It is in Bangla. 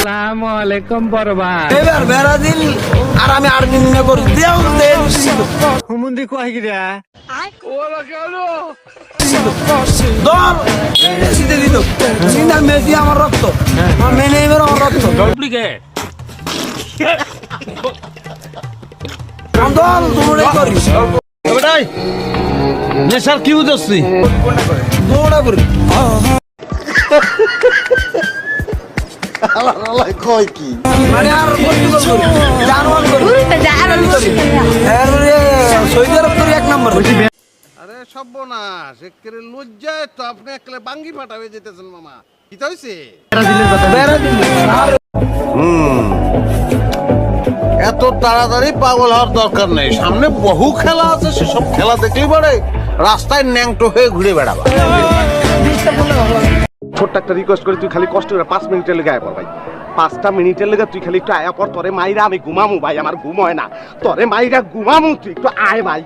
আসসালামু আলাইকুম বড় ভাই। এবার বেড়া দিন আর আমি 8 দিন না করে দেও দেন হুমুন্দি কয় গিরা দল সিধে দিত সিনার মেসি আমার রক্ত আমার মেনে এবার আমার রক্ত ডুপ্লিকেট দল দৌড়ে করি বেটাই নেশার কি বুঝছি দৌড়া করি কয় কি মানে আর পর্তুগাল করি জার্মান করি সৌদি আরব করি 1 নম্বর আরে সর্বনাশ একেবারে লজ্জায় তো আপনি একলে বাঙ্গি ফাটাবে যেতেছেন মামা কি হইছে বেড়া দিন আর এত তাড়াতাড়ি পাগল হওয়ার দরকার নেই, সামনে বহু খেলা আছে, সেসব খেলা দেখলেই পারে রাস্তায় ন্যাংটো হয়ে ঘুরে বেড়াবা। ছোট্ট একটা রিকোয়েস্ট করি, তুই খালি কষ্ট করে 5 মিনিটের লেগে আয় পর ভাই। 5টা মিনিটের লেগে তুই খালি একটু আয়া পর, তোরে মাইরা আমি ঘুমামু ভাই, আমার ঘুম হয় না, তোরে মাইরা ঘুমামু, তুই একটু আয় ভাই।